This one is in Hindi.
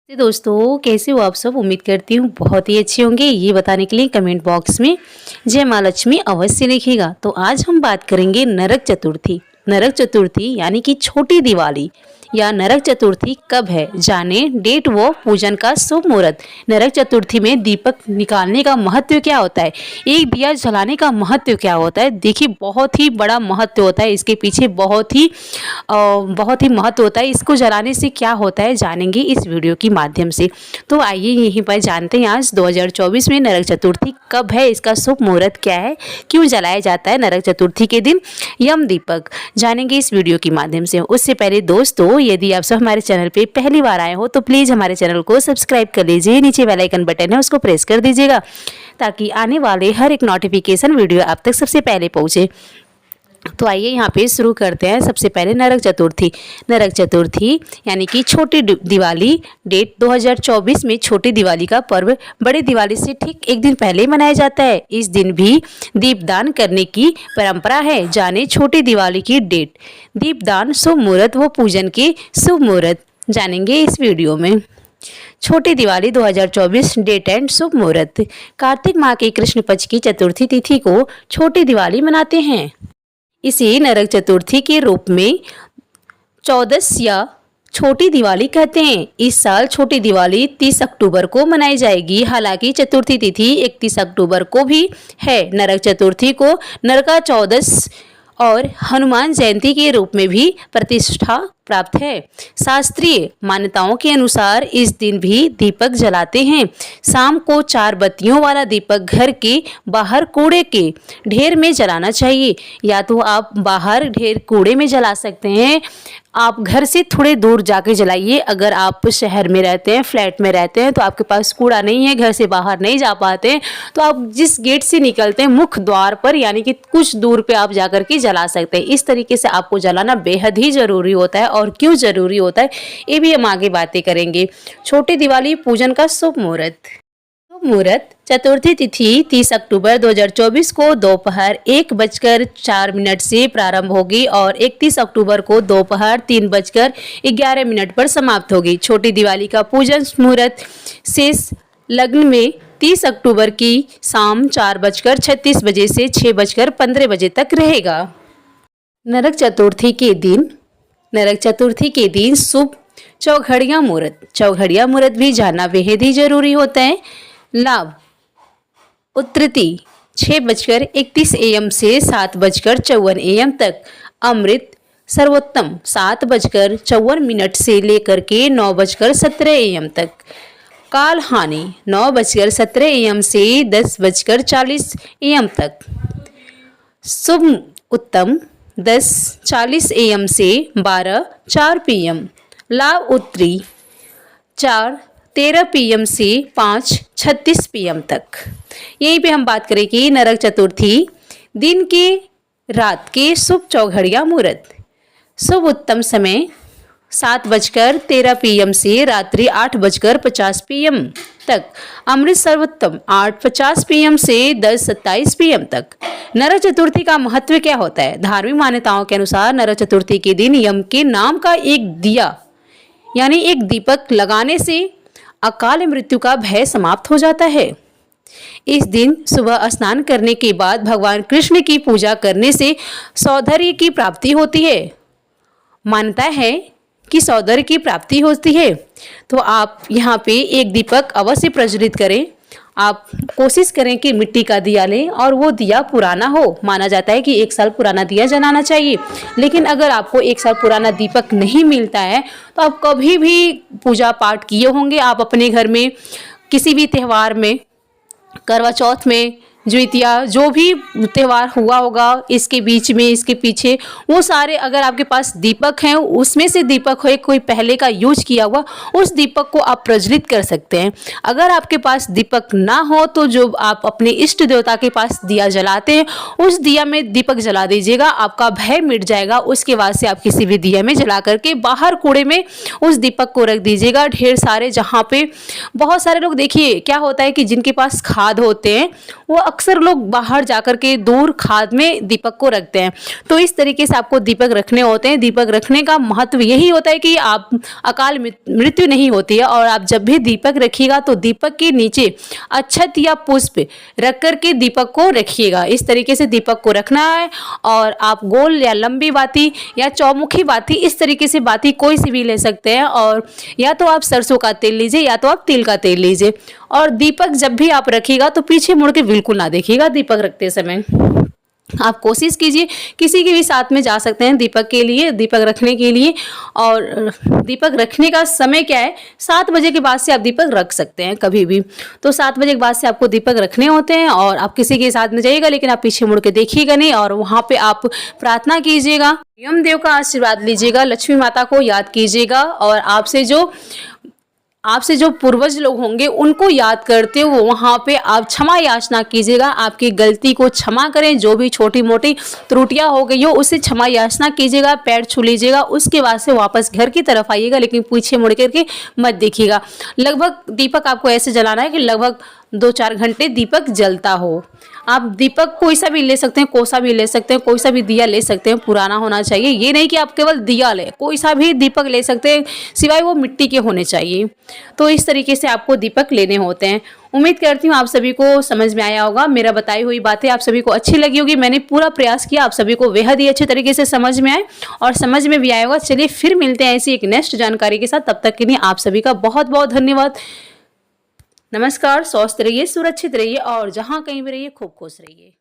तो दोस्तों कैसे हो आप सब। उम्मीद करती हूँ बहुत ही अच्छे होंगे। ये बताने के लिए कमेंट बॉक्स में जय माँ लक्ष्मी अवश्य लिखिएगा। तो आज हम बात करेंगे नरक चतुर्थी। नरक चतुर्थी यानी कि छोटी दिवाली या नरक चतुर्थी कब है, जाने डेट व पूजन का शुभ मुहूर्त। नरक चतुर्थी में दीपक निकालने का महत्व क्या होता है, एक दिया जलाने का महत्व क्या होता है। देखिए बहुत ही बड़ा महत्व होता है, इसके पीछे बहुत ही महत्व होता है। इसको जलाने से क्या होता है जानेंगे इस वीडियो के माध्यम से। तो आइए यहीं पर जानते हैं आज 2024 में नरक चतुर्थी कब है, इसका शुभ मुहूर्त क्या है, क्यों जलाया जाता है नरक चतुर्थी के दिन यम दीपक, जानेंगे इस वीडियो के माध्यम से। उससे पहले दोस्तों यदि आप सब हमारे चैनल पे पहली बार आए हो तो प्लीज़ हमारे चैनल को सब्सक्राइब कर लीजिए। नीचे बेल आइकन बटन है उसको प्रेस कर दीजिएगा ताकि आने वाले हर एक नोटिफिकेशन वीडियो आप तक सबसे पहले पहुँचे। तो आइए यहाँ पे शुरू करते हैं। सबसे पहले नरक चतुर्थी। नरक चतुर्थी यानी कि छोटी दिवाली, डेट 2024 में छोटी दिवाली का पर्व बड़ी दिवाली से ठीक एक दिन पहले मनाया जाता है। इस दिन भी दीपदान करने की परंपरा है। जाने छोटी दिवाली की डेट, दीपदान, शुभ मुहूर्त व पूजन के शुभ मुहूर्त जानेंगे इस वीडियो में। छोटी दिवाली 2024 डेट एंड शुभ मुहूर्त। कार्तिक माह के कृष्ण पक्ष की चतुर्थी तिथि को छोटी दिवाली मनाते हैं। इसे नरक चतुर्थी के रूप में चौदस या छोटी दिवाली कहते हैं। इस साल छोटी दिवाली 30 अक्टूबर को मनाई जाएगी। हालांकि चतुर्थी तिथि 31 अक्टूबर को भी है। नरक चतुर्थी को नरका चौदस और हनुमान जयंती के रूप में भी प्रतिष्ठा प्राप्त है। शास्त्रीय मान्यताओं के अनुसार इस दिन भी दीपक जलाते हैं। शाम को 4 बत्तियों वाला दीपक घर के बाहर कूड़े के ढेर में जलाना चाहिए। या तो आप बाहर ढेर कूड़े में जला सकते हैं, आप घर से थोड़े दूर जाके जलाइए। अगर आप शहर में रहते हैं, फ्लैट में रहते हैं, तो आपके पास कूड़ा नहीं है, घर से बाहर नहीं जा पाते हैं, तो आप जिस गेट से निकलते हैं मुख्य द्वार पर यानी कि कुछ दूर पे आप जाकर के जला सकते हैं। इस तरीके से आपको जलाना बेहद ही ज़रूरी होता है। और क्यों ज़रूरी होता है ये भी हम आगे बातें करेंगे। छोटी दिवाली पूजन का शुभ मुहूर्त। शुभ मुहूर्त चतुर्थी तिथि 30 अक्टूबर 2024 को दोपहर 1:04 से प्रारंभ होगी और 31 अक्टूबर को दोपहर 3:11 पर समाप्त होगी। छोटी दिवाली का पूजन मुहूर्त शेष लग्न में 30 अक्टूबर की शाम 4:36 बजे से 6:15 बजे तक रहेगा। नरक चतुर्थी के दिन शुभ चौघड़िया मुहूर्त। चौघड़िया मुहूर्त भी जानना बेहद ही जरूरी होता है। लाभ उत्तृति 6:31 AM से 7:54 AM तक। अमृत सर्वोत्तम 7:54 से लेकर के 9:17 AM तक। काल हानि 9:17 AM से 10:40 AM तक। शुभ उत्तम 10:40 AM से 12:04 PM। लाभ उत्तरी 4:13 PM से 5:36 PM तक। यहीं पे हम बात करें कि नरक चतुर्थी दिन के रात के शुभ चौघड़िया मुहूर्त। शुभ उत्तम समय 7:13 PM से रात्रि 8:50 PM तक। अमृत सर्वोत्तम 8:50 PM से 10:27 PM तक। नरक चतुर्थी का महत्व क्या होता है। धार्मिक मान्यताओं के अनुसार नरक चतुर्थी के दिन यम के नाम का एक दिया यानी एक दीपक लगाने से अकाल मृत्यु का भय समाप्त हो जाता है। इस दिन सुबह स्नान करने के बाद भगवान कृष्ण की पूजा करने से सौंदर्य की प्राप्ति होती है। मान्यता है कि सौंदर्य की प्राप्ति होती है। तो आप यहाँ पे एक दीपक अवश्य प्रज्वलित करें। आप कोशिश करें कि मिट्टी का दिया लें और वो दिया पुराना हो। माना जाता है कि 1 साल पुराना दिया जलाना चाहिए। लेकिन अगर आपको 1 साल पुराना दीपक नहीं मिलता है तो आप कभी भी पूजा पाठ किए होंगे, आप अपने घर में किसी भी त्यौहार में, करवा चौथ में, ज्योतिया, जो भी त्यौहार हुआ होगा इसके बीच में, इसके पीछे, वो सारे अगर आपके पास दीपक हैं उसमें से दीपक हो कोई पहले का यूज किया हुआ, उस दीपक को आप प्रज्वलित कर सकते हैं। अगर आपके पास दीपक ना हो तो जो आप अपने इष्ट देवता के पास दिया जलाते हैं उस दिया में दीपक जला दीजिएगा, आपका भय मिट जाएगा। उसके बाद से आप किसी भी दिया में जला करके बाहर कूड़े में उस दीपक को रख दीजिएगा। ढेर सारे जहाँ पे बहुत सारे लोग देखिए क्या होता है कि जिनके पास खाद होते हैं वो अक्सर लोग बाहर जाकर के दूर खाद में दीपक को रखते हैं। तो इस तरीके से आपको दीपक रखने होते हैं। दीपक रखने का महत्व यही होता है कि आप अकाल मृत्यु नहीं होती है। और आप जब भी दीपक रखिएगा तो दीपक के नीचे अक्षत या पुष्प रख कर के दीपक को रखिएगा। इस तरीके से दीपक को रखना है। और आप गोल या लंबी बाती या चौमुखी बाती, इस तरीके से बाती कोई सी भी ले सकते हैं। और या तो आप सरसों का तेल लीजिए या तो आप तिल का तेल लीजिए। और दीपक जब भी आप रखिएगा तो पीछे मुड़ के बिल्कुल ना देखिएगा दीपक रखते समय। आप कोशिश कीजिए, किसी के भी साथ में जा सकते हैं दीपक के लिए, दीपक रखने के लिए। और दीपक रखने का समय क्या है, 7 बजे के बाद से आप दीपक रख सकते हैं कभी भी। तो 7 बजे के बाद से आपको दीपक रखने होते हैं। और आप किसी के साथ में जाइएगा, लेकिन आप पीछे मुड़ के देखिएगा नहीं। और वहाँ पे आप प्रार्थना कीजिएगा, यमदेव का आशीर्वाद लीजिएगा, लक्ष्मी माता को याद कीजिएगा। और आपसे जो पूर्वज लोग होंगे उनको याद करते हो वहाँ पे आप क्षमा याचना कीजिएगा। आपकी गलती को क्षमा करें, जो भी छोटी मोटी त्रुटियां हो गई हो उसे क्षमा याचना कीजिएगा, पैर छू लीजिएगा। उसके बाद से वापस घर की तरफ आइएगा, लेकिन पीछे मुड़ करके मत देखिएगा। लगभग दीपक आपको ऐसे जलाना है कि लगभग 2-4 घंटे दीपक जलता हो। आप दीपक कोई सा भी ले सकते हैं, कोसा भी ले सकते हैं, कोई सा भी दिया ले सकते हैं, पुराना होना चाहिए। ये नहीं कि आप केवल दिया ले, कोई सा भी दीपक ले सकते हैं, सिवाय वो मिट्टी के होने चाहिए। तो इस तरीके से आपको दीपक लेने होते हैं। उम्मीद करती हूँ आप सभी को समझ में आया होगा। मेरा बताई हुई बातें आप सभी को अच्छी लगी होगी। मैंने पूरा प्रयास किया आप सभी को बेहद ही अच्छे तरीके से समझ में आए और समझ में भी आया होगा। चलिए फिर मिलते हैं ऐसी एक नेक्स्ट जानकारी के साथ। तब तक के लिए आप सभी का बहुत बहुत धन्यवाद। नमस्कार। स्वस्थ रहिए, सुरक्षित रहिए और जहाँ कहीं भी रहिए खूब खुश रहिए।